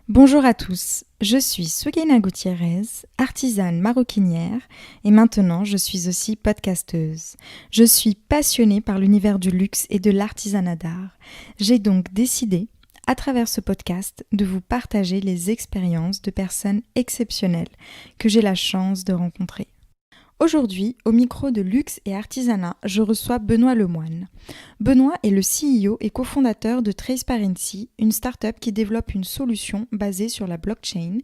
Bonjour à tous, je suis Sougaina Gutiérrez, artisane maroquinière et maintenant je suis aussi podcasteuse. Je suis passionnée par l'univers du luxe et de l'artisanat d'art. J'ai donc décidé, à travers ce podcast, de vous partager les expériences de personnes exceptionnelles que j'ai la chance de rencontrer. Aujourd'hui, au micro de Luxe et Artisanat, je reçois Benoît Lemoine. Benoît est le CEO et cofondateur de Traceparency, une start-up qui développe une solution basée sur la blockchain,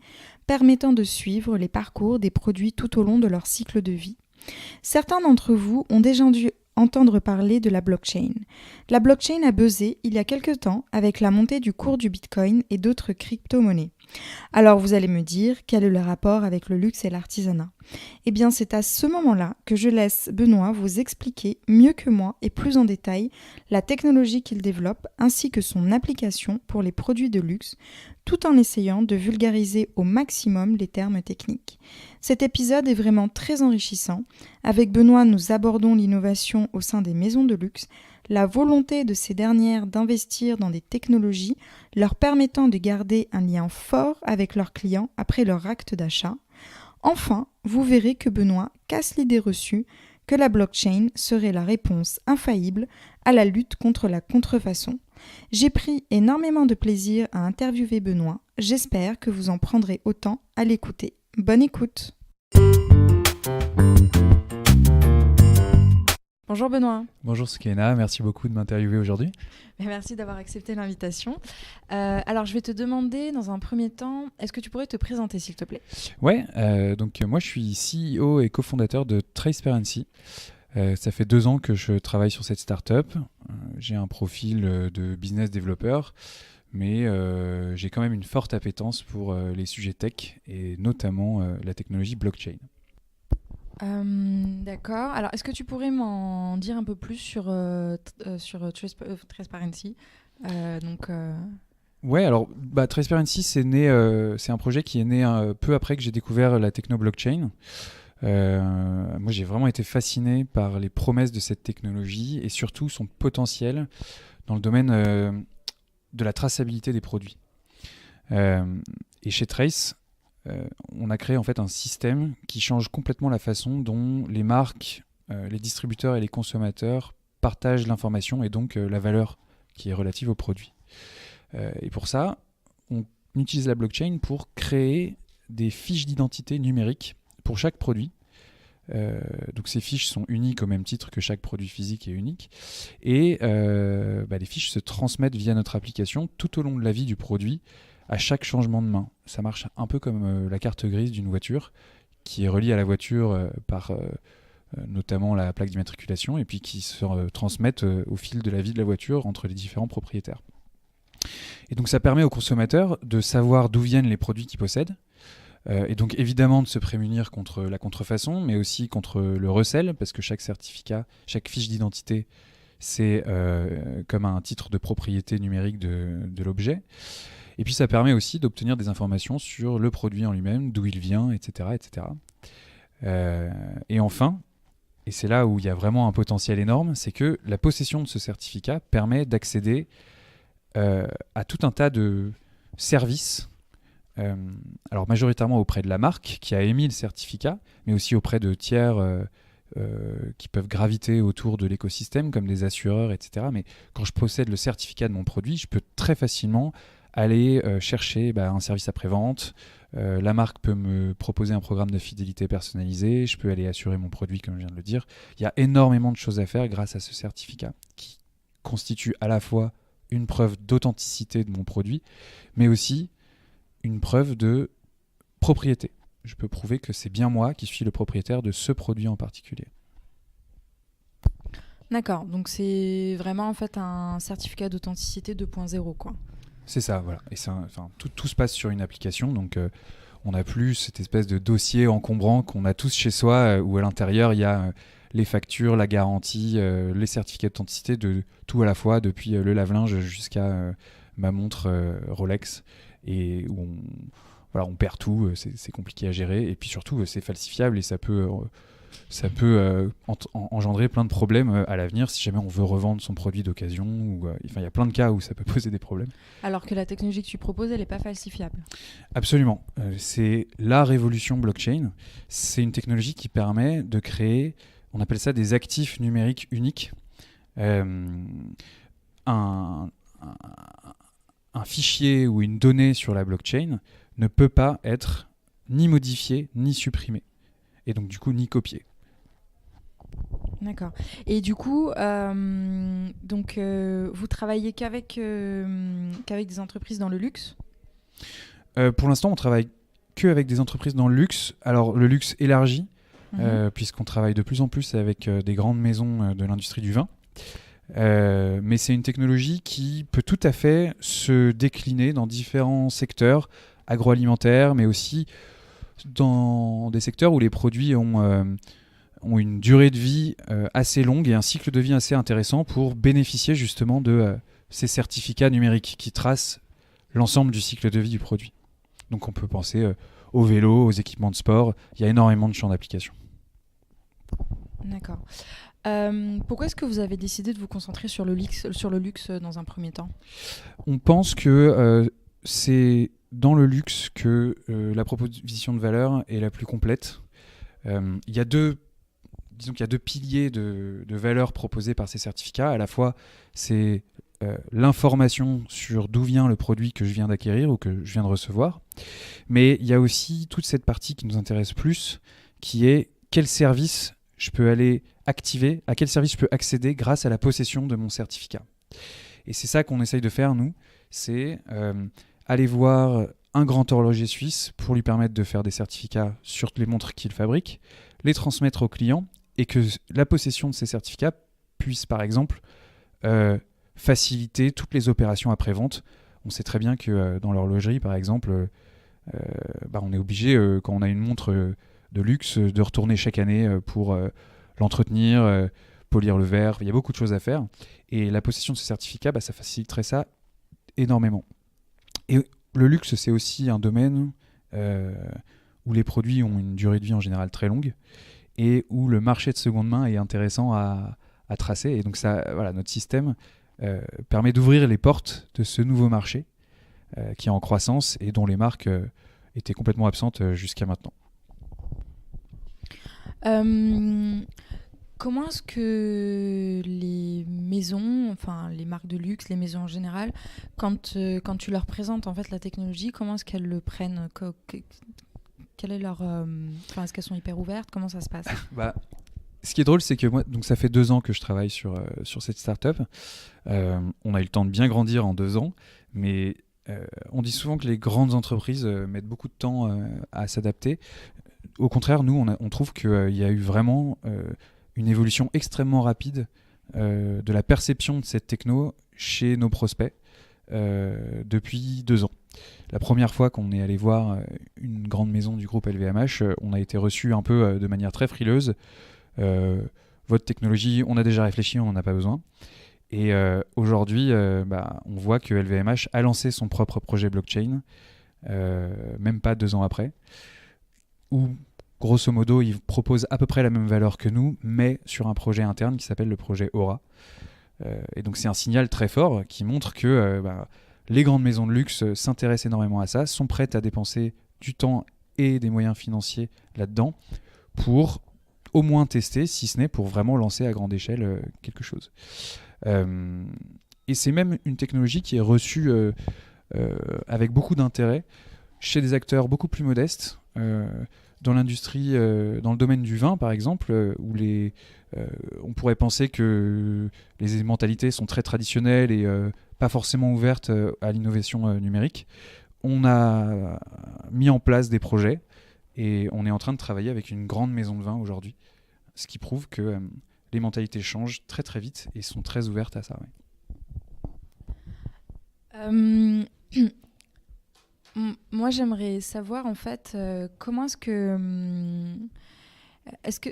permettant de suivre les parcours des produits tout au long de leur cycle de vie. Certains d'entre vous ont déjà dû entendre parler de la blockchain. La blockchain a buzzé il y a quelque temps avec la montée du cours du Bitcoin et d'autres crypto-monnaies. Alors vous allez me dire, quel est le rapport avec le luxe et l'artisanat ? Eh bien c'est à ce moment-là que je laisse Benoît vous expliquer mieux que moi et plus en détail la technologie qu'il développe ainsi que son application pour les produits de luxe, tout en essayant de vulgariser au maximum les termes techniques. Cet épisode est vraiment très enrichissant. Avec Benoît, nous abordons l'innovation au sein des maisons de luxe, la volonté de ces dernières d'investir dans des technologies leur permettant de garder un lien fort avec leurs clients après leur acte d'achat. Enfin, vous verrez que Benoît casse l'idée reçue que la blockchain serait la réponse infaillible à la lutte contre la contrefaçon. J'ai pris énormément de plaisir à interviewer Benoît. J'espère que vous en prendrez autant à l'écouter. Bonne écoute. Bonjour Benoît. Bonjour Sougaina, merci beaucoup de m'interviewer aujourd'hui. Merci d'avoir accepté l'invitation. Alors je vais te demander dans un premier temps, est-ce que tu pourrais te présenter s'il te plaît ? Ouais, donc moi je suis CEO et cofondateur de Traceparency. Ça fait 2 ans que je travaille sur cette startup. J'ai un profil de business développeur, mais j'ai quand même une forte appétence pour les sujets tech et notamment la technologie blockchain. D'accord. Alors, est-ce que tu pourrais m'en dire un peu plus sur Transparency Ouais, alors Traceparency, c'est un projet qui est né peu après que j'ai découvert la techno blockchain. Moi, j'ai vraiment été fasciné par les promesses de cette technologie et surtout son potentiel dans le domaine de la traçabilité des produits. Et chez Trace, on a créé en fait un système qui change complètement la façon dont les marques, les distributeurs et les consommateurs partagent l'information et donc la valeur qui est relative au produit. Et pour ça, on utilise la blockchain pour créer des fiches d'identité numériques pour chaque produit. Donc ces fiches sont uniques au même titre que chaque produit physique est unique. Et les fiches se transmettent via notre application tout au long de la vie du produit à chaque changement de main. Ça marche un peu comme la carte grise d'une voiture qui est reliée à la voiture par notamment la plaque d'immatriculation et puis qui se transmettent au fil de la vie de la voiture entre les différents propriétaires. Et donc ça permet aux consommateurs de savoir d'où viennent les produits qu'ils possèdent et donc évidemment de se prémunir contre la contrefaçon mais aussi contre le recel parce que chaque certificat, chaque fiche d'identité c'est comme un titre de propriété numérique de l'objet. Et puis ça permet aussi d'obtenir des informations sur le produit en lui-même, d'où il vient, etc. etc. Et enfin, et c'est là où il y a vraiment un potentiel énorme, c'est que la possession de ce certificat permet d'accéder à tout un tas de services, alors majoritairement auprès de la marque qui a émis le certificat, mais aussi auprès de tiers qui peuvent graviter autour de l'écosystème, comme des assureurs, etc. Mais quand je possède le certificat de mon produit, je peux très facilement aller chercher un service après-vente. La marque peut me proposer un programme de fidélité personnalisé. Je peux aller assurer mon produit, comme je viens de le dire. Il y a énormément de choses à faire grâce à ce certificat qui constitue à la fois une preuve d'authenticité de mon produit, mais aussi une preuve de propriété. Je peux prouver que c'est bien moi qui suis le propriétaire de ce produit en particulier. D'accord, donc c'est vraiment en fait un certificat d'authenticité 2.0 quoi. C'est ça, voilà. Et tout se passe sur une application, donc on n'a plus cette espèce de dossier encombrant qu'on a tous chez soi, où à l'intérieur il y a les factures, la garantie, les certificats d'authenticité de tout à la fois, depuis le lave-linge jusqu'à ma montre Rolex, et où on perd tout, c'est compliqué à gérer, et puis surtout c'est falsifiable et ça peut ça peut engendrer plein de problèmes à l'avenir si jamais on veut revendre son produit d'occasion. Il y a plein de cas où ça peut poser des problèmes. Alors que la technologie que tu proposes, elle n'est pas falsifiable. Absolument. C'est la révolution blockchain. C'est une technologie qui permet de créer, on appelle ça des actifs numériques uniques. Un fichier ou une donnée sur la blockchain ne peut pas être ni modifié, ni supprimé. Et donc, du coup, ni copié. D'accord. Et du coup, vous travaillez qu'avec des entreprises dans le luxe ? Pour l'instant, on travaille qu'avec des entreprises dans le luxe. Alors, le luxe élargi, puisqu'on travaille de plus en plus avec des grandes maisons de l'industrie du vin. Mais c'est une technologie qui peut tout à fait se décliner dans différents secteurs agroalimentaires, mais aussi dans des secteurs où les produits ont une durée de vie assez longue et un cycle de vie assez intéressant pour bénéficier justement de ces certificats numériques qui tracent l'ensemble du cycle de vie du produit. Donc on peut penser aux vélos, aux équipements de sport. Il y a énormément de champs d'application. D'accord. Pourquoi est-ce que vous avez décidé de vous concentrer sur le luxe dans un premier temps ? On pense que c'est dans le luxe que la proposition de valeur est la plus complète. Il y a deux piliers de valeur proposés par ces certificats. À la fois, c'est l'information sur d'où vient le produit que je viens d'acquérir ou que je viens de recevoir. Mais il y a aussi toute cette partie qui nous intéresse plus, qui est quel service je peux aller activer, à quel service je peux accéder grâce à la possession de mon certificat. Et c'est ça qu'on essaye de faire, nous, c'est aller voir un grand horloger suisse pour lui permettre de faire des certificats sur les montres qu'il fabrique, les transmettre aux clients et que la possession de ces certificats puisse, par exemple, faciliter toutes les opérations après-vente. On sait très bien que dans l'horlogerie, par exemple, on est obligé, quand on a une montre de luxe, de retourner chaque année pour l'entretenir, polir le verre. Il y a beaucoup de choses à faire. Et la possession de ce certificat, ça faciliterait ça énormément. Et le luxe, c'est aussi un domaine où les produits ont une durée de vie en général très longue et où le marché de seconde main est intéressant à tracer. Et donc notre système permet d'ouvrir les portes de ce nouveau marché qui est en croissance et dont les marques étaient complètement absentes jusqu'à maintenant. Comment est-ce que les maisons, enfin les marques de luxe, les maisons en général, quand tu leur présentes en fait la technologie, comment est-ce qu'elles le prennent ? Quel est leur, est-ce qu'elles sont hyper ouvertes ? Comment ça se passe ? Ce qui est drôle, c'est que moi, donc ça fait 2 ans que je travaille sur cette startup. On a eu le temps de bien grandir en 2 ans, mais on dit souvent que les grandes entreprises mettent beaucoup de temps à s'adapter. Au contraire, nous, on trouve qu'il y a eu vraiment une évolution extrêmement rapide de la perception de cette techno chez nos prospects depuis 2 ans. La première fois qu'on est allé voir une grande maison du groupe LVMH, on a été reçu un peu de manière très frileuse. Votre technologie, on a déjà réfléchi, on n'en a pas besoin. Et aujourd'hui, on voit que LVMH a lancé son propre projet blockchain, même pas 2 ans après, où grosso modo, ils proposent à peu près la même valeur que nous, mais sur un projet interne qui s'appelle le projet Aura. Et donc c'est un signal très fort qui montre que les grandes maisons de luxe s'intéressent énormément à ça, sont prêtes à dépenser du temps et des moyens financiers là-dedans pour au moins tester, si ce n'est pour vraiment lancer à grande échelle quelque chose. Et c'est même une technologie qui est reçue avec beaucoup d'intérêt chez des acteurs beaucoup plus modestes, dans l'industrie, dans le domaine du vin par exemple, où on pourrait penser que les mentalités sont très traditionnelles et pas forcément ouvertes à l'innovation numérique. On a mis en place des projets et on est en train de travailler avec une grande maison de vin aujourd'hui, ce qui prouve que les mentalités changent très très vite et sont très ouvertes à ça. Ouais. Moi, j'aimerais savoir en fait comment est-ce que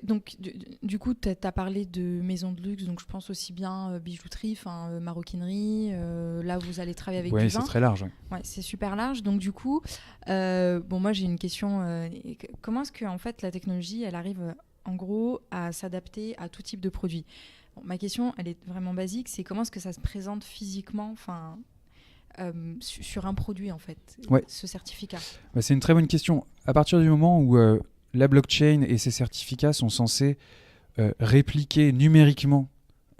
donc du coup tu as parlé de maisons de luxe, donc je pense aussi bien bijouterie, maroquinerie, là vous allez travailler avec du vin. Oui, c'est très large. Ouais, c'est super large. Donc du coup, moi j'ai une question. Comment est-ce que en fait la technologie elle arrive en gros, à s'adapter à tout type de produit. Bon, ma question, elle est vraiment basique, c'est comment est-ce que ça se présente physiquement, sur un produit, en fait, Ouais. ce certificat? C'est une très bonne question. À partir du moment où la blockchain et ses certificats sont censés répliquer numériquement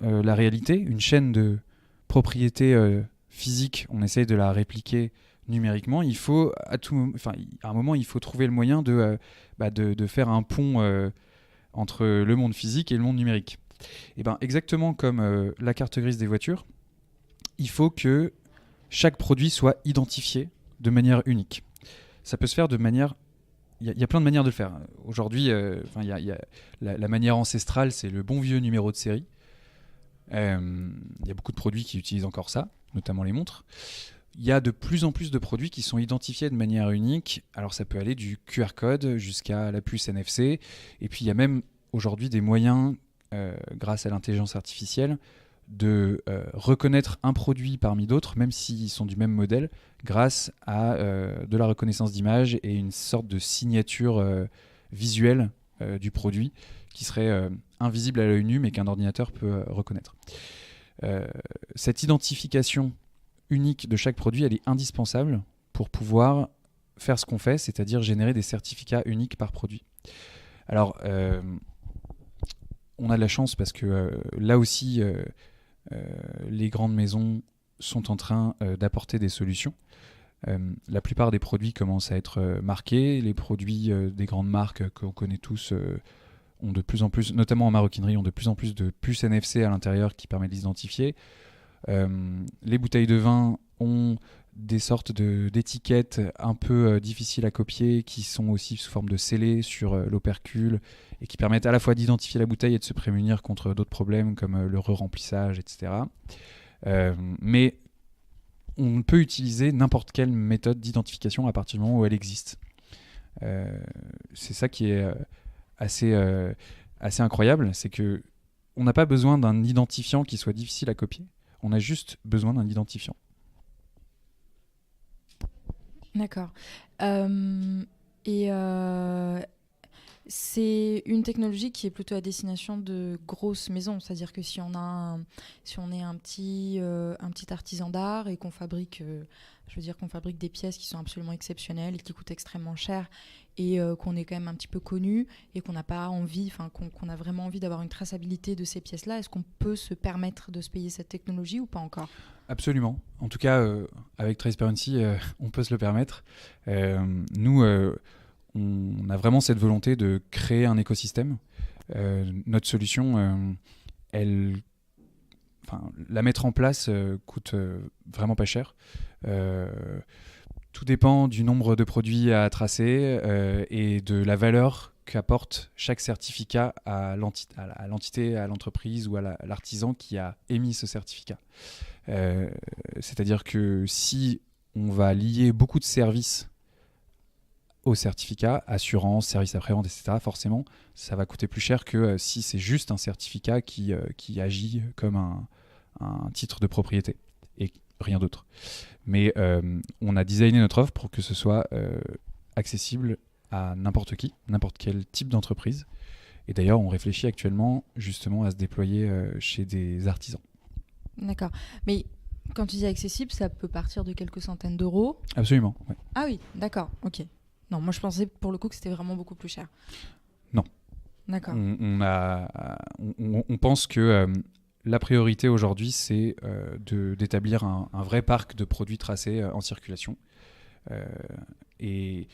la réalité, une chaîne de propriété physique, on essaye de la répliquer numériquement, il faut à un moment, il faut trouver le moyen de faire un pont entre le monde physique et le monde numérique. Et ben, exactement comme la carte grise des voitures, il faut que chaque produit soit identifié de manière unique. Ça peut se faire de manière... Il y a plein de manières de le faire. Aujourd'hui, la manière ancestrale, c'est le bon vieux numéro de série. Il y a beaucoup de produits qui utilisent encore ça, notamment les montres. Il y a de plus en plus de produits qui sont identifiés de manière unique. Alors ça peut aller du QR code jusqu'à la puce NFC. Et puis il y a même aujourd'hui des moyens, grâce à l'intelligence artificielle, de reconnaître un produit parmi d'autres, même s'ils sont du même modèle, grâce à de la reconnaissance d'image et une sorte de signature visuelle du produit qui serait invisible à l'œil nu, mais qu'un ordinateur peut reconnaître. Cette identification unique de chaque produit, elle est indispensable pour pouvoir faire ce qu'on fait, c'est-à-dire générer des certificats uniques par produit. Alors, on a de la chance parce que là aussi, les grandes maisons sont en train d'apporter des solutions. La plupart des produits commencent à être marqués. Les produits des grandes marques qu'on connaît tous ont de plus en plus, notamment en maroquinerie, ont de plus en plus de puces NFC à l'intérieur qui permettent de les identifier. Les bouteilles de vin ont des sortes d'étiquettes un peu difficiles à copier qui sont aussi sous forme de scellés sur l'opercule et qui permettent à la fois d'identifier la bouteille et de se prémunir contre d'autres problèmes comme le re-remplissage, etc. Mais on peut utiliser n'importe quelle méthode d'identification à partir du moment où elle existe. C'est ça qui est assez incroyable, c'est que on n'a pas besoin d'un identifiant qui soit difficile à copier, on a juste besoin d'un identifiant. D'accord. C'est une technologie qui est plutôt à destination de grosses maisons, c'est-à-dire que si on est un petit artisan d'art et qu'on fabrique, qu'on fabrique des pièces qui sont absolument exceptionnelles et qui coûtent extrêmement cher et qu'on est quand même un petit peu connu et qu'on n'a pas envie, qu'on a vraiment envie d'avoir une traçabilité de ces pièces-là, est-ce qu'on peut se permettre de se payer cette technologie ou pas encore ? Absolument. En tout cas, avec Transparency, on peut se le permettre. Nous, on a vraiment cette volonté de créer un écosystème. Notre solution, la mettre en place coûte vraiment pas cher. Tout dépend du nombre de produits à tracer et de la valeur qu'apporte chaque certificat à l'entité, à l'entreprise ou à l'artisan qui a émis ce certificat. C'est-à-dire que si on va lier beaucoup de services au certificat, assurance, service après-vente, etc., forcément, ça va coûter plus cher que si c'est juste un certificat qui agit comme un titre de propriété et rien d'autre. Mais on a designé notre offre pour que ce soit accessible à n'importe qui, n'importe quel type d'entreprise. Et d'ailleurs, on réfléchit actuellement justement à se déployer chez des artisans. D'accord. Mais quand tu dis accessible, ça peut partir de quelques centaines d'euros ? Absolument, ouais. Ah oui, d'accord, ok. Non, moi je pensais pour le coup que c'était vraiment beaucoup plus cher. Non. D'accord. On pense que la priorité aujourd'hui, c'est d'établir un vrai parc de produits tracés en circulation. Et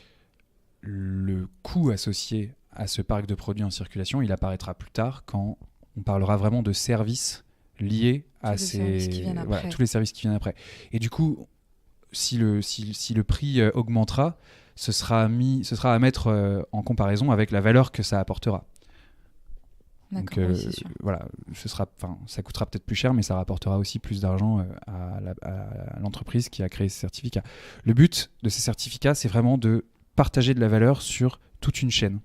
le coût associé à ce parc de produits en circulation, il apparaîtra plus tard quand on parlera vraiment de services liés à tous les services qui viennent après. Et du coup, si le prix augmentera, ce sera à mettre en comparaison avec la valeur que ça apportera. D'accord, donc, oui, c'est sûr. Voilà, ça coûtera peut-être plus cher, mais ça rapportera aussi plus d'argent à l'entreprise qui a créé ces certificats. Le but de ces certificats, c'est vraiment de partager de la valeur sur toute une chaîne.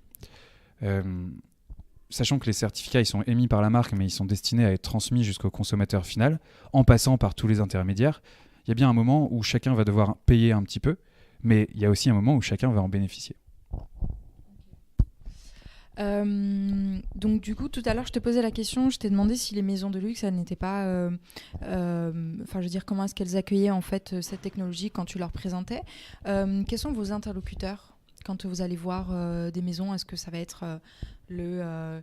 Sachant que les certificats, ils sont émis par la marque, mais ils sont destinés à être transmis jusqu'au consommateur final, en passant par tous les intermédiaires. Il y a bien un moment où chacun va devoir payer un petit peu, mais il y a aussi un moment où chacun va en bénéficier. Donc du coup, tout à l'heure, je te posais la question, je t'ai demandé si les maisons de luxe, elles n'étaient pas... Enfin, je veux dire, comment est-ce qu'elles accueillaient en fait cette technologie quand tu leur présentais. Quels sont vos interlocuteurs quand vous allez voir des maisons? Est-ce que ça va être le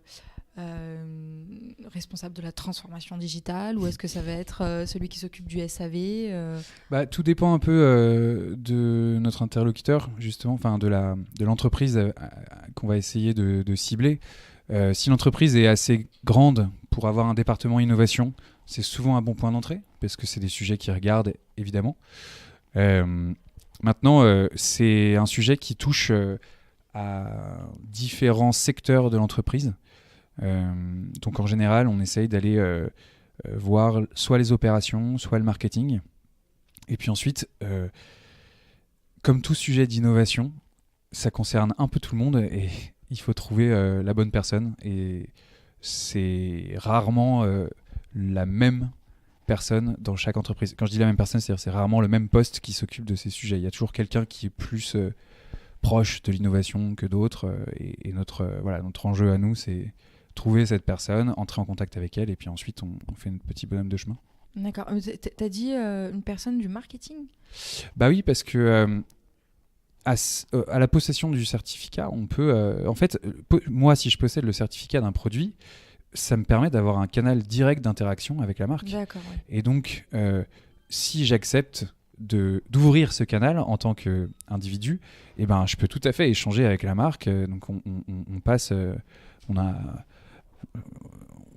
responsable de la transformation digitale, ou est-ce que ça va être celui qui s'occupe du SAV? Tout dépend un peu de notre interlocuteur, justement, enfin de l'entreprise qu'on va essayer de cibler. Si l'entreprise est assez grande pour avoir un département innovation, c'est souvent un bon point d'entrée, parce que c'est des sujets qu'ils regardent, évidemment. Maintenant, c'est un sujet qui touche à différents secteurs de l'entreprise. Donc en général, on essaye d'aller voir soit les opérations, soit le marketing. Et puis ensuite, comme tout sujet d'innovation, ça concerne un peu tout le monde et il faut trouver la bonne personne. Et c'est rarement la même personne dans chaque entreprise. Quand je dis la même personne, c'est-à-dire c'est rarement le même poste qui s'occupe de ces sujets. Il y a toujours quelqu'un qui est plus proche de l'innovation que d'autres. Et notre enjeu à nous, c'est trouver cette personne, entrer en contact avec elle, et puis ensuite on fait un petit bonhomme de chemin. D'accord. T'as dit une personne du marketing? Bah oui, parce que à la possession du certificat, on peut... en fait, moi, si je possède le certificat d'un produit, ça me permet d'avoir un canal direct d'interaction avec la marque. D'accord, ouais. Et donc, si j'accepte d'ouvrir ce canal en tant qu'individu, eh ben, je peux tout à fait échanger avec la marque. Donc on passe...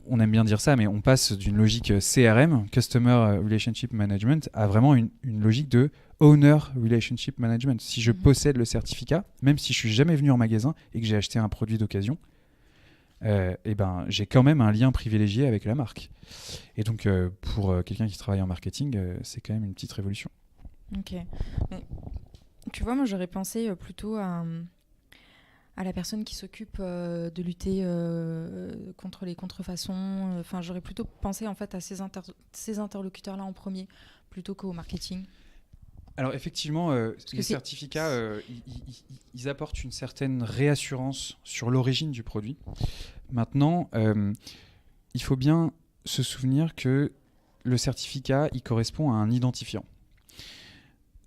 on aime bien dire ça, mais on passe d'une logique CRM, Customer Relationship Management, à vraiment une logique de Owner Relationship Management. Si je possède le certificat, même si je suis jamais venu en magasin et que j'ai acheté un produit d'occasion, eh ben, j'ai quand même un lien privilégié avec la marque. Et donc, pour quelqu'un qui travaille en marketing, c'est quand même une petite révolution. Ok. Mais, tu vois, moi, j'aurais pensé plutôt à la personne qui s'occupe de lutter contre les contrefaçons. Enfin, j'aurais plutôt pensé en fait à ces interlocuteurs-là en premier, plutôt qu'au marketing. Alors effectivement, les certificats, ils apportent une certaine réassurance sur l'origine du produit. Maintenant, il faut bien se souvenir que le certificat, il correspond à un identifiant.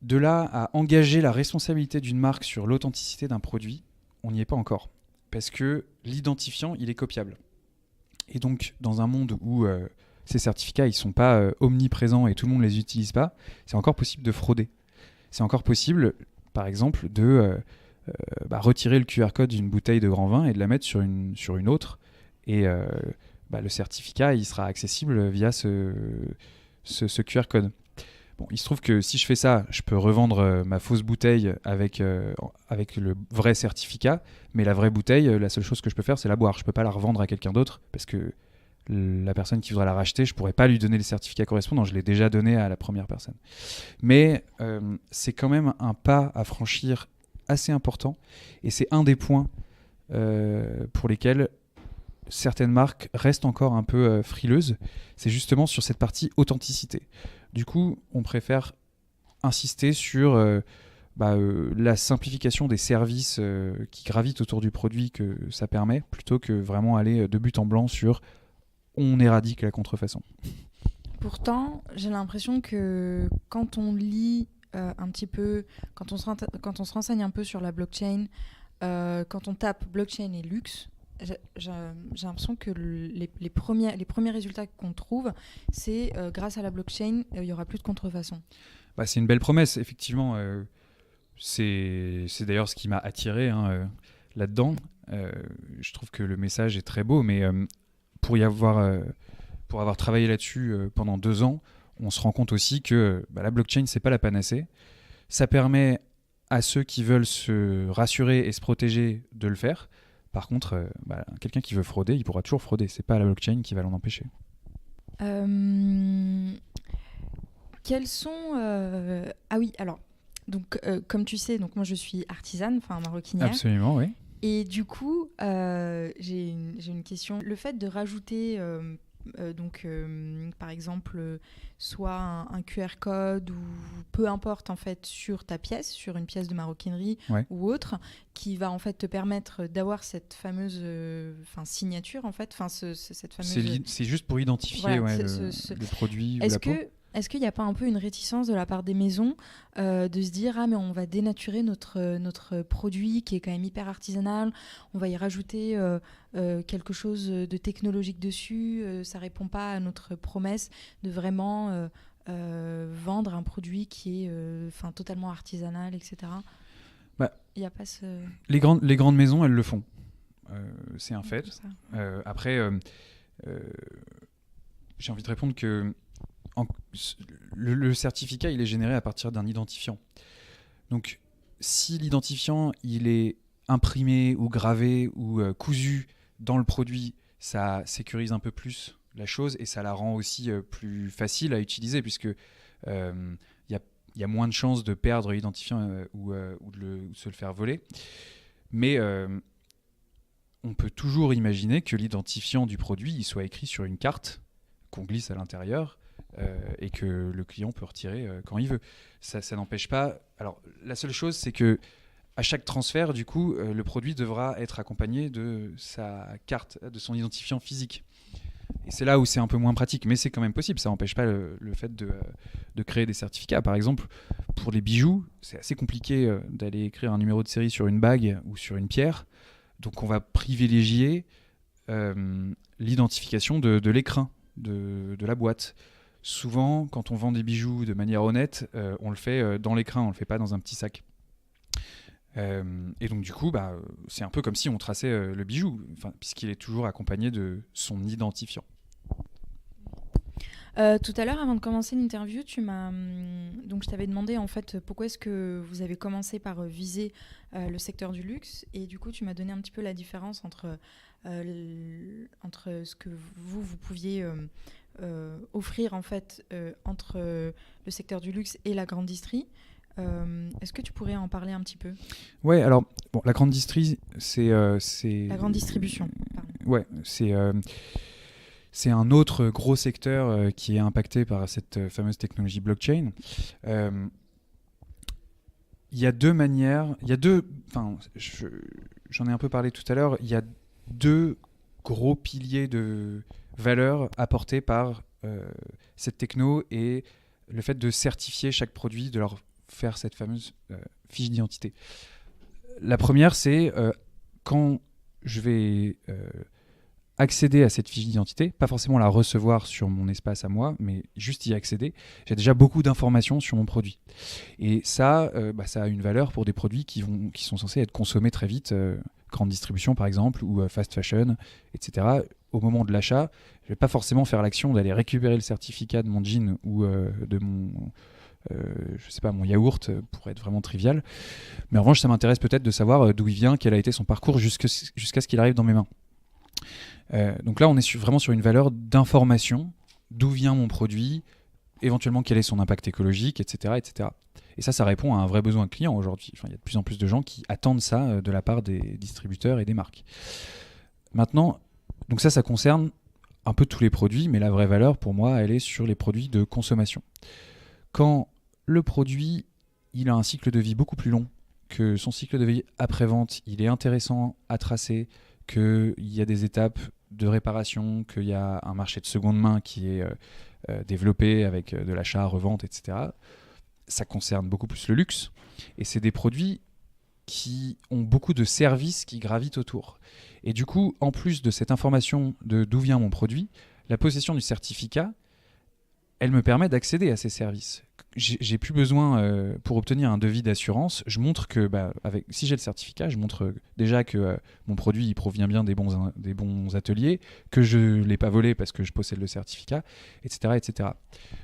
De là à engager la responsabilité d'une marque sur l'authenticité d'un produit, on n'y est pas encore. Parce que l'identifiant, il est copiable. Et donc, dans un monde où ces certificats, ils ne sont pas omniprésents et tout le monde ne les utilise pas, c'est encore possible de frauder. C'est encore possible, par exemple, de retirer le QR code d'une bouteille de grand vin et de la mettre sur une autre. Et le certificat, il sera accessible via ce QR code. Bon, il se trouve que si je fais ça, je peux revendre ma fausse bouteille avec le vrai certificat, mais la vraie bouteille, la seule chose que je peux faire, c'est la boire. Je ne peux pas la revendre à quelqu'un d'autre parce que la personne qui voudra la racheter, je ne pourrais pas lui donner le certificat correspondant, je l'ai déjà donné à la première personne. Mais c'est quand même un pas à franchir assez important et c'est un des points pour lesquels certaines marques restent encore un peu frileuses, c'est justement sur cette partie authenticité. Du coup, on préfère insister sur la simplification des services qui gravitent autour du produit que ça permet, plutôt que vraiment aller de but en blanc sur on éradique la contrefaçon. Pourtant, j'ai l'impression que quand on lit un petit peu, quand on se renseigne un peu sur la blockchain, quand on tape blockchain et luxe, j'ai l'impression que les premiers résultats qu'on trouve, c'est grâce à la blockchain, il n'y aura plus de contrefaçon. C'est une belle promesse, effectivement. C'est d'ailleurs ce qui m'a attiré là-dedans. Je trouve que le message est très beau, mais pour avoir travaillé là-dessus pendant 2 ans, on se rend compte aussi que la blockchain, c'est pas la panacée. Ça permet à ceux qui veulent se rassurer et se protéger de le faire. Par contre, quelqu'un qui veut frauder, il pourra toujours frauder. C'est pas la blockchain qui va l'en empêcher. Quels sont... Ah oui, alors, donc, comme tu sais, donc moi je suis artisane, enfin maroquinière. Absolument, oui. Et du coup, j'ai une question. Le fait de rajouter par exemple, soit un QR code ou peu importe en fait sur ta pièce, sur une pièce de maroquinerie ou autre, qui va en fait te permettre d'avoir cette fameuse signature en fait, cette fameuse. C'est juste pour identifier le produit ou la peau. Est-ce qu'il n'y a pas un peu une réticence de la part des maisons de se dire mais on va dénaturer notre produit qui est quand même hyper artisanal, on va y rajouter quelque chose de technologique dessus, ça répond pas à notre promesse de vraiment vendre un produit qui est totalement artisanal, etc. Il y a pas les grandes maisons, elles le font. C'est un fait. Après, j'ai envie de répondre que le certificat, il est généré à partir d'un identifiant. Donc, si l'identifiant, il est imprimé ou gravé ou cousu dans le produit, ça sécurise un peu plus la chose et ça la rend aussi plus facile à utiliser puisque y a moins de chances de perdre l'identifiant ou de se le faire voler. Mais on peut toujours imaginer que l'identifiant du produit il soit écrit sur une carte qu'on glisse à l'intérieur et que le client peut retirer quand il veut. Ça n'empêche pas... Alors, la seule chose, c'est que à chaque transfert, du coup, le produit devra être accompagné de sa carte, de son identifiant physique. Et c'est là où c'est un peu moins pratique, mais c'est quand même possible. Ça n'empêche pas le fait de créer des certificats. Par exemple, pour les bijoux, c'est assez compliqué d'aller écrire un numéro de série sur une bague ou sur une pierre. Donc, on va privilégier l'identification de l'écrin, de la boîte. Souvent, quand on vend des bijoux de manière honnête, on le fait dans l'écrin, on ne le fait pas dans un petit sac. Et donc du coup, c'est un peu comme si on traçait le bijou, puisqu'il est toujours accompagné de son identifiant. Tout à l'heure, avant de commencer l'interview, donc je t'avais demandé en fait pourquoi est-ce que vous avez commencé par viser le secteur du luxe, et du coup tu m'as donné un petit peu la différence entre ce que vous pouviez offrir en fait entre le secteur du luxe et la grande distrie. Est-ce que tu pourrais en parler un petit peu ? Ouais, alors la grande distrie, c'est la grande distribution. Pardon. Ouais, c'est un autre gros secteur qui est impacté par cette fameuse technologie blockchain. Il y a deux manières, j'en ai un peu parlé tout à l'heure, il y a deux gros piliers de valeur apportés par cette techno et le fait de certifier chaque produit, de leur faire cette fameuse fiche d'identité. La première, c'est quand je vais accéder à cette fiche d'identité, pas forcément la recevoir sur mon espace à moi, mais juste y accéder, j'ai déjà beaucoup d'informations sur mon produit. Et ça, ça a une valeur pour des produits qui sont censés être consommés très vite, grande distribution par exemple, ou fast fashion, etc. Au moment de l'achat, je ne vais pas forcément faire l'action d'aller récupérer le certificat de mon jean ou de mon... mon yaourt pour être vraiment trivial. Mais en revanche, ça m'intéresse peut-être de savoir d'où il vient, quel a été son parcours jusqu'à ce qu'il arrive dans mes mains. Donc là, on est vraiment sur une valeur d'information, d'où vient mon produit, éventuellement quel est son impact écologique, etc. etc. Et ça répond à un vrai besoin client aujourd'hui. Il y a de plus en plus de gens qui attendent ça de la part des distributeurs et des marques. Maintenant, donc ça concerne un peu tous les produits, mais la vraie valeur pour moi, elle est sur les produits de consommation. Quand le produit, il a un cycle de vie beaucoup plus long que son cycle de vie après-vente, il est intéressant à tracer, qu'il y a des étapes de réparation, qu'il y a un marché de seconde main qui est développé avec de l'achat, revente, etc. Ça concerne beaucoup plus le luxe. Et c'est des produits qui ont beaucoup de services qui gravitent autour. Et du coup, en plus de cette information de d'où vient mon produit, la possession du certificat, elle me permet d'accéder à ces services. J'ai plus besoin, pour obtenir un devis d'assurance, je montre que, si j'ai le certificat, je montre déjà que mon produit il provient bien des bons ateliers, que je ne l'ai pas volé parce que je possède le certificat, etc., etc.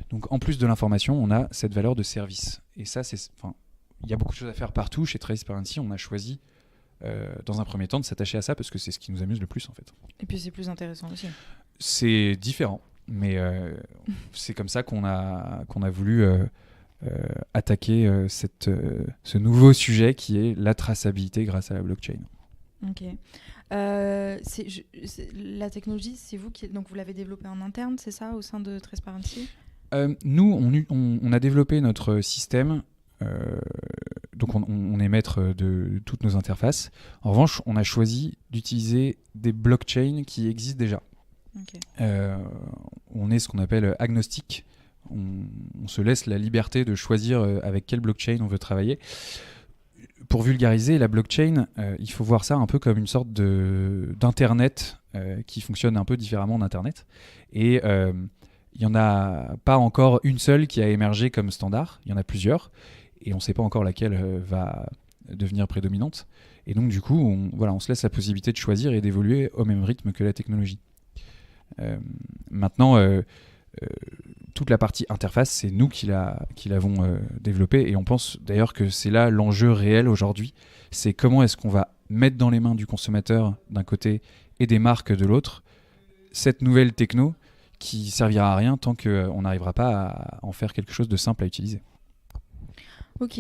Donc en plus de l'information, on a cette valeur de service. Et ça, il y a beaucoup de choses à faire partout. Chez Transparency, on a choisi dans un premier temps de s'attacher à ça parce que c'est ce qui nous amuse le plus en fait. Et puis c'est plus intéressant aussi. C'est différent. Mais c'est comme ça qu'on a voulu attaquer ce nouveau sujet qui est la traçabilité grâce à la blockchain. Ok. La technologie, c'est vous qui... Donc vous l'avez développée en interne, c'est ça, au sein de Transparency? Nous, on a développé notre système. Donc on est maître de toutes nos interfaces. En revanche, on a choisi d'utiliser des blockchains qui existent déjà. Okay. On est ce qu'on appelle agnostique. On se laisse la liberté de choisir avec quelle blockchain on veut travailler. Pour vulgariser, la blockchain, il faut voir ça un peu comme une sorte d'internet qui fonctionne un peu différemment d'Internet. Et il n'y en a pas encore une seule qui a émergé comme standard. Il y en a plusieurs. Et on ne sait pas encore laquelle va devenir prédominante. Et donc, du coup, on se laisse la possibilité de choisir et d'évoluer au même rythme que la technologie. Maintenant, toute la partie interface, c'est nous qui l'avons développée. Et on pense d'ailleurs que c'est là l'enjeu réel aujourd'hui. C'est comment est-ce qu'on va mettre dans les mains du consommateur d'un côté et des marques de l'autre cette nouvelle techno qui servira à rien tant qu'on n'arrivera pas à en faire quelque chose de simple à utiliser. Ok.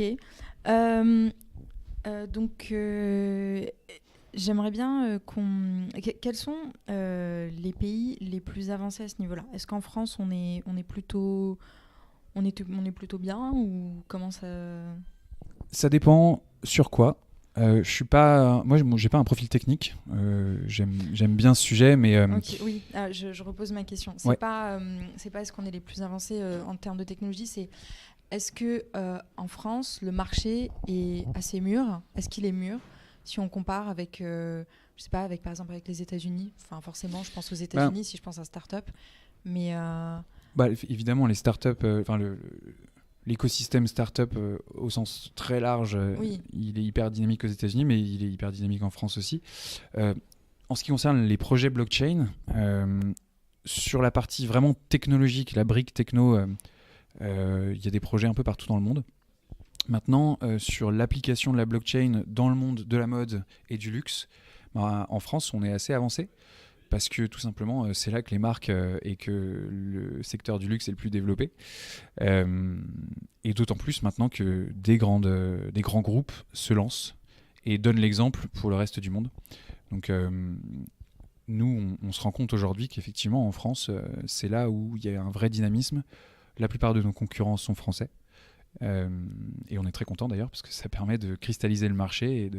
Donc, j'aimerais bien quels sont les pays les plus avancés à ce niveau-là? Est-ce qu'en France, on est plutôt bien ou comment ça... Ça dépend sur quoi. Moi, j'ai pas un profil technique. J'aime bien ce sujet, mais okay, oui. Je repose ma question. C'est pas est-ce qu'on est les plus avancés en termes de technologie, c'est est-ce que en France le marché est assez mûr? Est-ce qu'il est mûr si on compare avec je sais pas, avec par exemple avec les États-Unis? Enfin forcément, je pense aux États-Unis si je pense à start-up, mais évidemment les start-up, l'écosystème start-up au sens très large, il est hyper dynamique aux États-Unis, mais il est hyper dynamique en France aussi. En ce qui concerne les projets blockchain, sur la partie vraiment technologique, la brique techno, il y a des projets un peu partout dans le monde. Maintenant, sur l'application de la blockchain dans le monde de la mode et du luxe, en France, on est assez avancé. Parce que tout simplement, c'est là que les marques et que le secteur du luxe est le plus développé. Et d'autant plus maintenant que des grands groupes se lancent et donnent l'exemple pour le reste du monde. Donc nous, on se rend compte aujourd'hui qu'effectivement, en France, c'est là où il y a un vrai dynamisme. La plupart de nos concurrents sont français. Et on est très content d'ailleurs parce que ça permet de cristalliser le marché et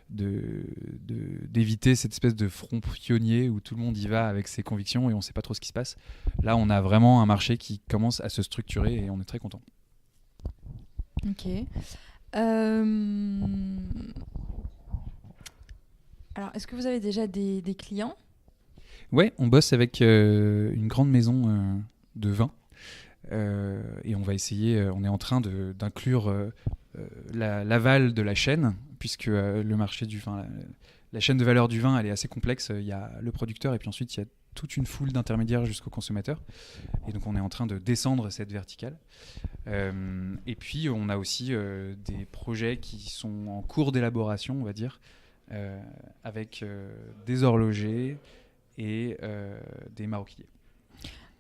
d'éviter cette espèce de front pionnier où tout le monde y va avec ses convictions et on ne sait pas trop ce qui se passe. Là, on a vraiment un marché qui commence à se structurer et on est très content. Ok. Alors, est-ce que vous avez déjà des clients? Ouais, on bosse avec une grande maison de vin. Et on va essayer, on est en train d'inclure l'aval de la chaîne, puisque le marché du vin, la chaîne de valeur du vin, elle est assez complexe. Il y a le producteur et puis ensuite il y a toute une foule d'intermédiaires jusqu'au consommateur. Et donc on est en train de descendre cette verticale. Et puis on a aussi des projets qui sont en cours d'élaboration, on va dire, avec des horlogers et des maroquiniers.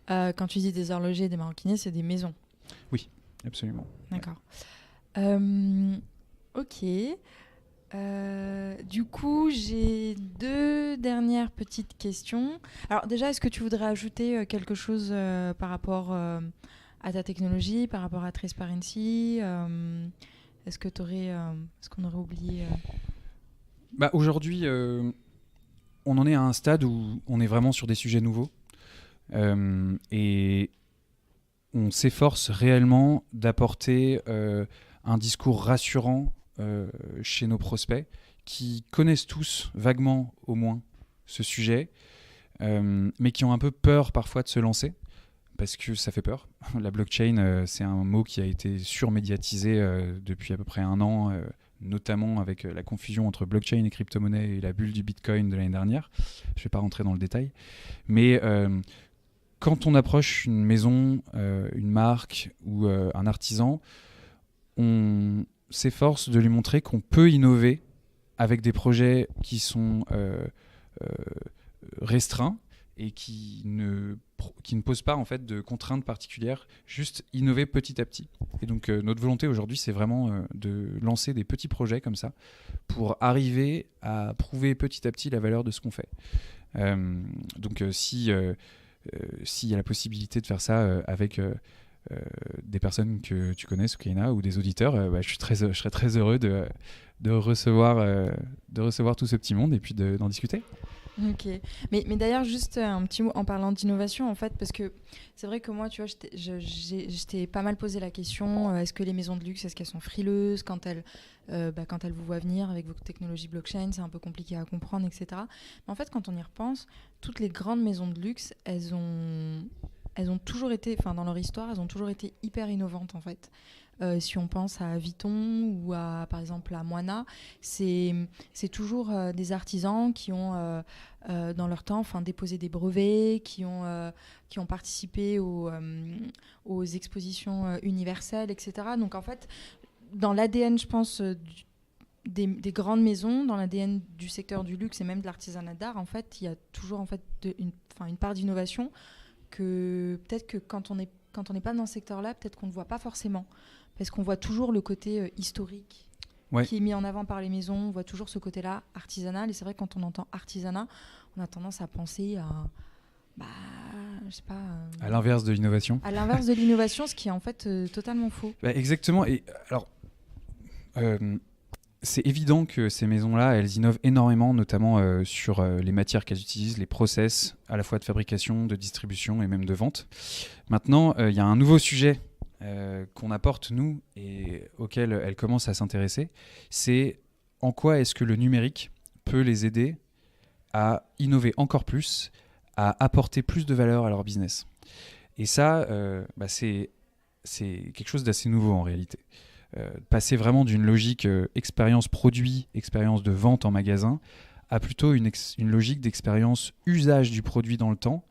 Quand tu dis des horlogers et des maroquiniers, c'est des maisons? Oui, absolument. D'accord. Ok. Du coup, j'ai 2 dernières petites questions. Alors déjà, est-ce que tu voudrais ajouter quelque chose par rapport à ta technologie, par rapport à Transparency? Est-ce qu'on aurait oublié Aujourd'hui, on en est à un stade où on est vraiment sur des sujets nouveaux. Et on s'efforce réellement d'apporter un discours rassurant chez nos prospects qui connaissent tous vaguement au moins ce sujet, mais qui ont un peu peur parfois de se lancer parce que ça fait peur. La blockchain, c'est un mot qui a été surmédiatisé depuis à peu près 1 an, notamment avec la confusion entre blockchain et crypto-monnaie et la bulle du Bitcoin de l'année dernière. Je ne vais pas rentrer dans le détail, mais quand on approche une maison, une marque ou un artisan, on s'efforce de lui montrer qu'on peut innover avec des projets qui sont restreints et qui ne pose pas en fait de contraintes particulières, juste innover petit à petit. Et donc notre volonté aujourd'hui, c'est vraiment de lancer des petits projets comme ça pour arriver à prouver petit à petit la valeur de ce qu'on fait. Donc s'il y a la possibilité de faire ça avec des personnes que tu connais, Soukaina, ou des auditeurs, je serais très heureux de recevoir tout ce petit monde et puis d'en discuter. Ok, mais d'ailleurs juste un petit mot en parlant d'innovation en fait, parce que c'est vrai que moi tu vois je t'ai pas mal posé la question, est-ce que les maisons de luxe, est-ce qu'elles sont frileuses quand elles vous voient venir avec vos technologies blockchain, c'est un peu compliqué à comprendre, etc. Mais en fait quand on y repense, toutes les grandes maisons de luxe, elles ont toujours été, enfin dans leur histoire, elles ont toujours été hyper innovantes en fait. Si on pense à Vuitton ou à, par exemple à Moana, c'est toujours des artisans qui ont dans leur temps déposé des brevets, qui ont participé aux expositions universelles, etc. Donc en fait, dans l'ADN, je pense, des grandes maisons, dans l'ADN du secteur du luxe et même de l'artisanat d'art, en fait, il y a toujours en fait une part d'innovation que peut-être que quand on n'est pas dans ce secteur-là, peut-être qu'on ne voit pas forcément. Parce qu'on voit toujours le côté historique qui est mis en avant par les maisons. On voit toujours ce côté-là artisanal. Et c'est vrai que quand on entend artisanat, on a tendance à penser à l'inverse de l'innovation. À l'inverse de l'innovation, ce qui est en fait totalement faux. Exactement. Et alors, c'est évident que ces maisons-là, elles innovent énormément, notamment sur les matières qu'elles utilisent, les process, à la fois de fabrication, de distribution et même de vente. Maintenant, il y a un nouveau sujet qu'on apporte, nous, et auquel elles commencent à s'intéresser, c'est en quoi est-ce que le numérique peut les aider à innover encore plus, à apporter plus de valeur à leur business. Et ça, c'est quelque chose d'assez nouveau en réalité. Passer vraiment d'une logique expérience produit, expérience de vente en magasin, à plutôt une logique d'expérience usage du produit dans le temps,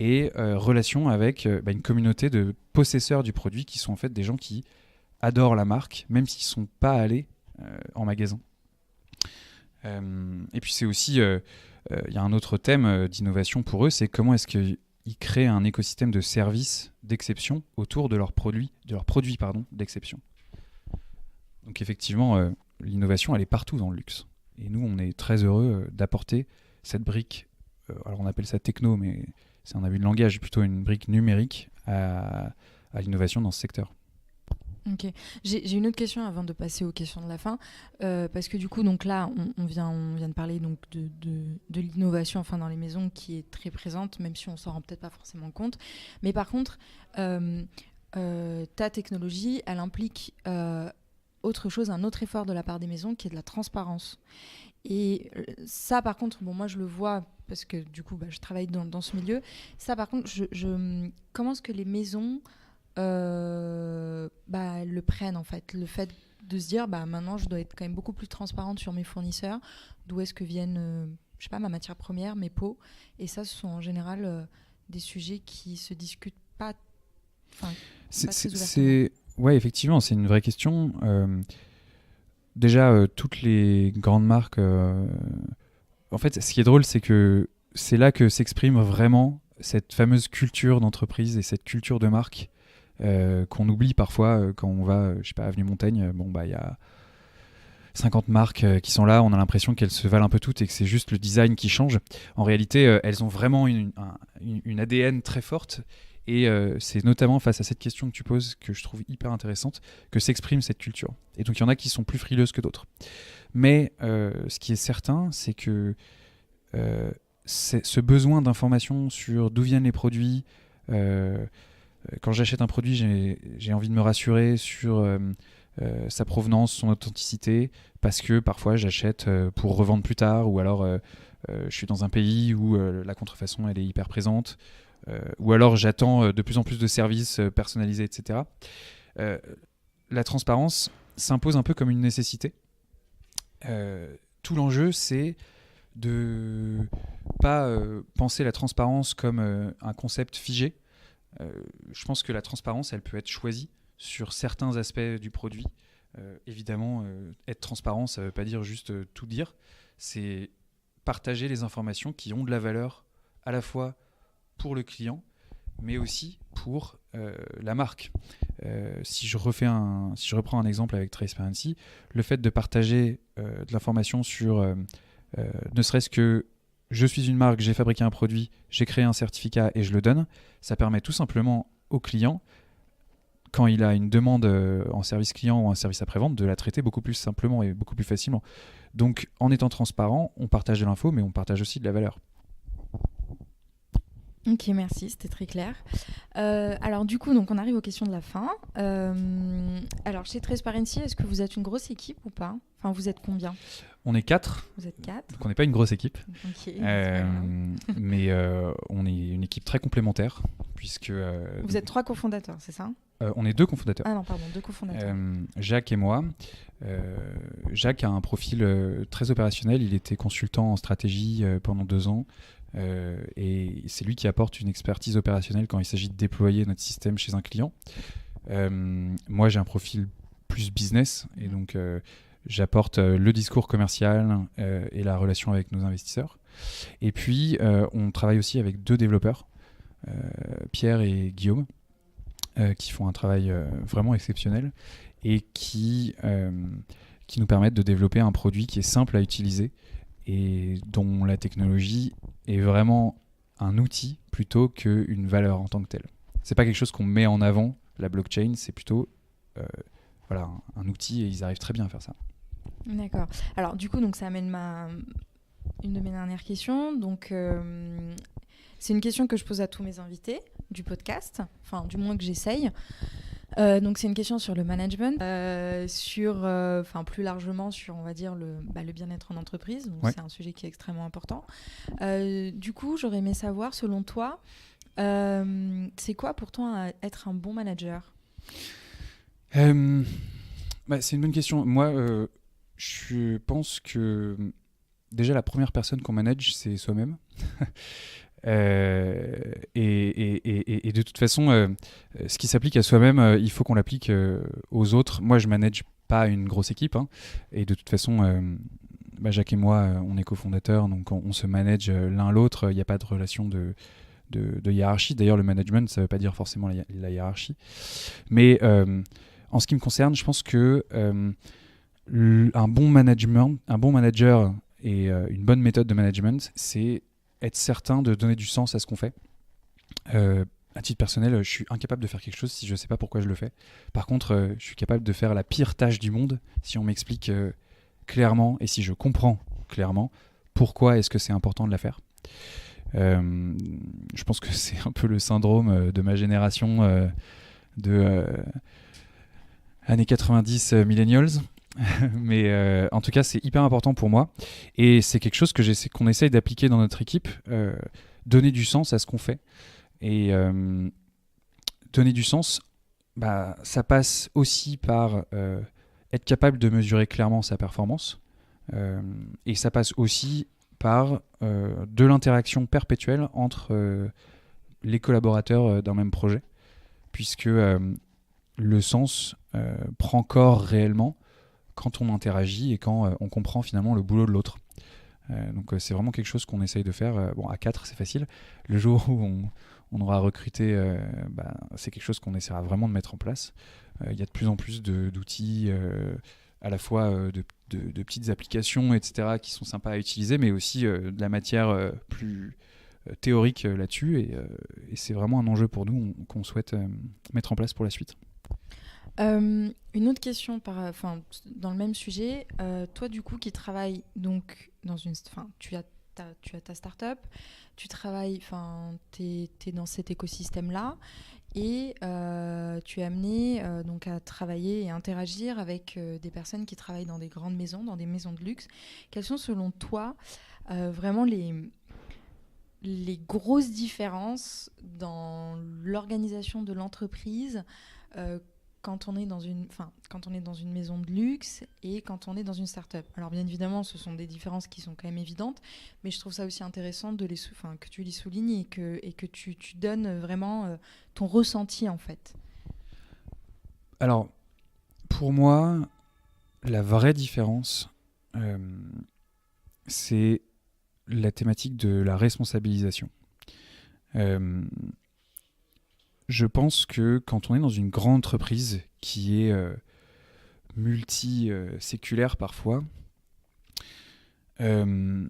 et relation avec une communauté de possesseurs du produit qui sont en fait des gens qui adorent la marque, même s'ils ne sont pas allés en magasin. Et puis c'est aussi, il y a un autre thème d'innovation pour eux, c'est comment est-ce qu'ils créent un écosystème de services d'exception autour de leurs produits d'exception. Donc effectivement, l'innovation, elle est partout dans le luxe. Et nous, on est très heureux d'apporter cette brique, alors on appelle ça techno, mais c'est un abus de langage, plutôt une brique numérique à l'innovation dans ce secteur. Ok. J'ai une autre question avant de passer aux questions de la fin, parce que du coup, donc là, on vient de parler donc de l'innovation dans les maisons qui est très présente, même si on s'en rend peut-être pas forcément compte. Mais par contre, ta technologie, elle implique autre chose, un autre effort de la part des maisons qui est de la transparence. Et ça, par contre, moi je le vois parce que du coup, je travaille dans ce milieu. Ça, par contre, comment est-ce que les maisons le prennent en fait, le fait de se dire maintenant je dois être quand même beaucoup plus transparente sur mes fournisseurs, d'où est-ce que viennent ma matière première, mes pots, et ça ce sont en général des sujets qui se discutent pas très ouvertement. Ouais, effectivement, c'est une vraie question. Déjà, toutes les grandes marques, en fait, ce qui est drôle, c'est que c'est là que s'exprime vraiment cette fameuse culture d'entreprise et cette culture de marque qu'on oublie parfois quand on va, avenue Montaigne. Il y a 50 marques qui sont là, on a l'impression qu'elles se valent un peu toutes et que c'est juste le design qui change. En réalité, elles ont vraiment une ADN très forte. Et c'est notamment face à cette question que tu poses, que je trouve hyper intéressante, que s'exprime cette culture. Et donc il y en a qui sont plus frileuses que d'autres. Mais ce qui est certain, c'est que ce besoin d'information sur d'où viennent les produits, quand j'achète un produit, j'ai envie de me rassurer sur sa provenance, son authenticité, parce que parfois j'achète pour revendre plus tard, ou alors je suis dans un pays où la contrefaçon elle est hyper présente, ou alors j'attends de plus en plus de services personnalisés, etc. La transparence s'impose un peu comme une nécessité. Tout l'enjeu, c'est de pas penser la transparence comme un concept figé. Je pense que la transparence, elle peut être choisie sur certains aspects du produit. Évidemment, être transparent, ça ne veut pas dire juste tout dire. C'est partager les informations qui ont de la valeur à la fois pour le client, mais aussi pour la marque. Si je reprends un exemple avec Transparency, le fait de partager de l'information sur ne serait-ce que je suis une marque, j'ai fabriqué un produit, j'ai créé un certificat et je le donne, ça permet tout simplement au client, quand il a une demande en service client ou en service après-vente, de la traiter beaucoup plus simplement et beaucoup plus facilement. Donc en étant transparent, on partage de l'info, mais on partage aussi de la valeur. Ok, merci, c'était très clair. Alors du coup, donc on arrive aux questions de la fin. Alors chez Transparency, est-ce que vous êtes une grosse équipe ou pas ? Enfin, vous êtes combien ? On est 4. Vous êtes 4. Donc on n'est pas une grosse équipe. Ok. Mais on est une équipe très complémentaire, puisque... Vous êtes 3 cofondateurs, c'est ça ? On est 2 cofondateurs. Ah non, pardon, 2 cofondateurs. Jacques et moi. Jacques a un profil très opérationnel. Il était consultant en stratégie pendant 2 ans. Et c'est lui qui apporte une expertise opérationnelle quand il s'agit de déployer notre système chez un client. Moi, j'ai un profil plus business. Et donc, j'apporte le discours commercial et la relation avec nos investisseurs. Et puis, on travaille aussi avec 2 développeurs, Pierre et Guillaume, qui font un travail vraiment exceptionnel et qui nous permettent de développer un produit qui est simple à utiliser et dont la technologie est vraiment un outil plutôt qu'une valeur en tant que telle. C'est pas quelque chose qu'on met en avant, la blockchain, c'est plutôt voilà, un outil et ils arrivent très bien à faire ça. D'accord. Alors du coup, donc, ça amène une de mes dernières questions. Donc, c'est une question que je pose à tous mes invités du podcast, enfin du moins que j'essaye. Donc c'est une question sur le management, plus largement sur, on va dire, le bien-être en entreprise. Donc c'est un sujet qui est extrêmement important. Du coup, j'aurais aimé savoir, selon toi, c'est quoi pour toi être un bon manager ? C'est une bonne question. Moi, je pense que déjà la première personne qu'on manage, c'est soi-même. Et de toute façon, ce qui s'applique à soi-même, il faut qu'on l'applique aux autres. Moi, je manage pas une grosse équipe, hein, et de toute façon, Jacques et moi, on est cofondateurs, donc on se manage l'un l'autre. Il n'y a pas de relation de hiérarchie. D'ailleurs, le management, ça ne veut pas dire forcément la hiérarchie. Mais en ce qui me concerne, je pense que un bon manager et une bonne méthode de management, c'est être certain de donner du sens à ce qu'on fait. À titre personnel, je suis incapable de faire quelque chose si je ne sais pas pourquoi je le fais. Par contre, je suis capable de faire la pire tâche du monde si on m'explique clairement et si je comprends clairement pourquoi est-ce que c'est important de la faire. Je pense que c'est un peu le syndrome de ma génération années 90 millennials. Mais en tout cas, c'est hyper important pour moi et c'est quelque chose qu'on essaye d'appliquer dans notre équipe, donner du sens à ce qu'on fait. Et donner du sens, ça passe aussi par être capable de mesurer clairement sa performance, et ça passe aussi par de l'interaction perpétuelle entre les collaborateurs d'un même projet, puisque le sens prend corps réellement quand on interagit et quand on comprend finalement le boulot de l'autre. Donc c'est vraiment quelque chose qu'on essaye de faire. Bon, à 4, c'est facile. Le jour où on aura recruté, c'est quelque chose qu'on essaiera vraiment de mettre en place. Il y a de plus en plus d'outils, à la fois de petites applications, etc., qui sont sympas à utiliser, mais aussi de la matière plus théorique là-dessus. Et c'est vraiment un enjeu pour nous qu'on souhaite mettre en place pour la suite. Une autre question dans le même sujet, toi du coup qui travailles donc tu as ta start-up, tu travailles, t'es dans cet écosystème-là et tu es amené donc à travailler et interagir avec des personnes qui travaillent dans des grandes maisons, dans des maisons de luxe. Quelles sont selon toi vraiment les grosses différences dans l'organisation de l'entreprise quand on est dans une maison de luxe et quand on est dans une start-up. Alors bien évidemment, ce sont des différences qui sont quand même évidentes, mais je trouve ça aussi intéressant que tu les soulignes et que tu donnes vraiment ton ressenti en fait. Alors, pour moi, la vraie différence, c'est la thématique de la responsabilisation. Je pense que quand on est dans une grande entreprise qui est multi-séculaire parfois, un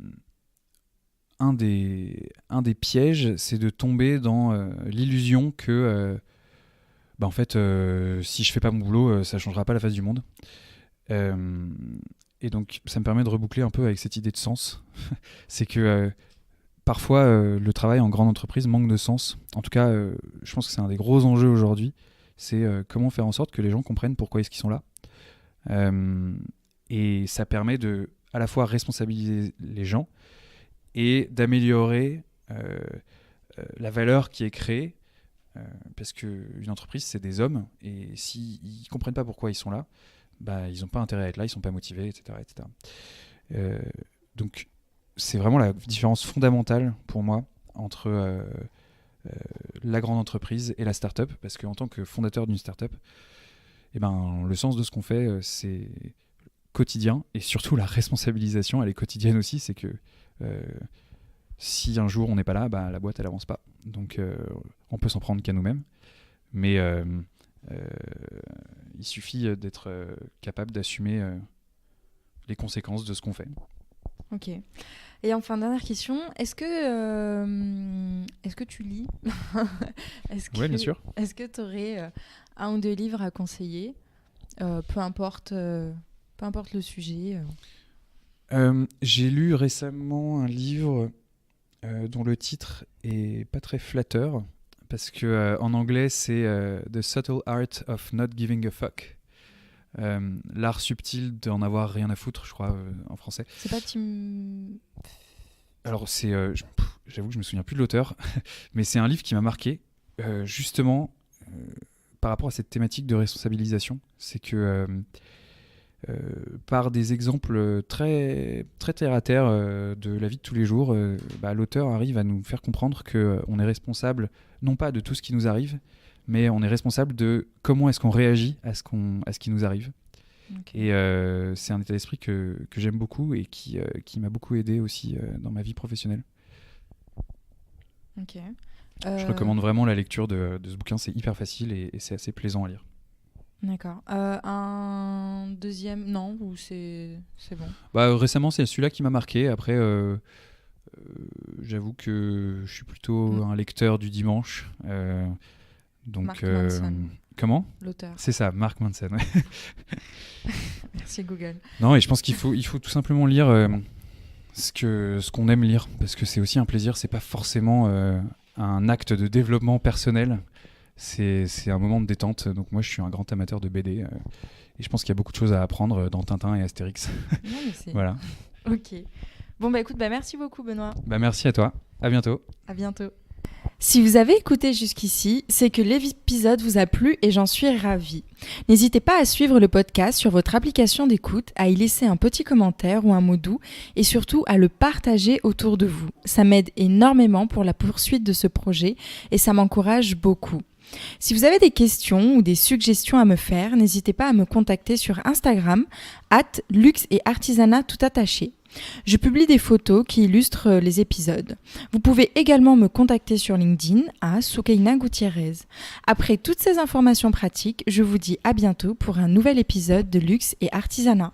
des pièges, c'est de tomber dans l'illusion que en fait, si je fais pas mon boulot, ça changera pas la face du monde. Et donc, ça me permet de reboucler un peu avec cette idée de sens. C'est que parfois, le travail en grande entreprise manque de sens. En tout cas, je pense que c'est un des gros enjeux aujourd'hui. C'est comment faire en sorte que les gens comprennent pourquoi est-ce qu'ils sont là. Et ça permet de, à la fois, responsabiliser les gens et d'améliorer la valeur qui est créée. Parce qu'une entreprise, c'est des hommes. Et s'ils ne comprennent pas pourquoi ils sont là, ils n'ont pas intérêt à être là, ils ne sont pas motivés, etc. Donc, c'est vraiment la différence fondamentale pour moi entre la grande entreprise et la start-up, parce qu'en tant que fondateur d'une start-up, le sens de ce qu'on fait, c'est quotidien, et surtout la responsabilisation, elle est quotidienne aussi, c'est que si un jour on n'est pas là, la boîte elle avance pas. Donc on peut s'en prendre qu'à nous-mêmes, mais il suffit d'être capable d'assumer les conséquences de ce qu'on fait. Ok. Et enfin, dernière question, est-ce que tu lis? Oui, bien sûr. Est-ce que tu aurais un ou deux livres à conseiller, peu importe le sujet J'ai lu récemment un livre dont le titre est pas très flatteur, parce que en anglais c'est The Subtle Art of Not Giving a Fuck. L'art subtil d'en avoir rien à foutre, je crois, en français. C'est pas Tim... Alors, j'avoue que je me souviens plus de l'auteur, mais c'est un livre qui m'a marqué, justement, par rapport à cette thématique de responsabilisation. C'est que, par des exemples très, très terre-à-terre de la vie de tous les jours, l'auteur arrive à nous faire comprendre qu'on est responsable, non pas de tout ce qui nous arrive, mais on est responsable de comment est-ce qu'on réagit à ce qui nous arrive. Okay. Et c'est un état d'esprit que j'aime beaucoup et qui m'a beaucoup aidé aussi dans ma vie professionnelle. Ok. Je recommande vraiment la lecture de ce bouquin, c'est hyper facile et c'est assez plaisant à lire. D'accord. Un deuxième, non, ou c'est bon? Récemment, c'est celui-là qui m'a marqué. Après, j'avoue que je suis plutôt un lecteur du dimanche. Donc, Mark Manson. Comment? L'auteur. C'est ça, Mark Manson. Ouais. Merci Google. Non, et je pense qu'il faut tout simplement lire ce qu'on aime lire, parce que c'est aussi un plaisir. C'est pas forcément un acte de développement personnel. C'est un moment de détente. Donc moi, je suis un grand amateur de BD et je pense qu'il y a beaucoup de choses à apprendre dans Tintin et Astérix. Non, mais c'est... Voilà. Ok. Bon, écoute, merci beaucoup, Benoît. Merci à toi. À bientôt. À bientôt. Si vous avez écouté jusqu'ici, c'est que l'épisode vous a plu et j'en suis ravie. N'hésitez pas à suivre le podcast sur votre application d'écoute, à y laisser un petit commentaire ou un mot doux et surtout à le partager autour de vous. Ça m'aide énormément pour la poursuite de ce projet et ça m'encourage beaucoup. Si vous avez des questions ou des suggestions à me faire, n'hésitez pas à me contacter sur Instagram @luxe et artisanat tout attaché. Je publie des photos qui illustrent les épisodes. Vous pouvez également me contacter sur LinkedIn à Soukaina Gutiérrez. Après toutes ces informations pratiques, je vous dis à bientôt pour un nouvel épisode de Luxe et Artisanat.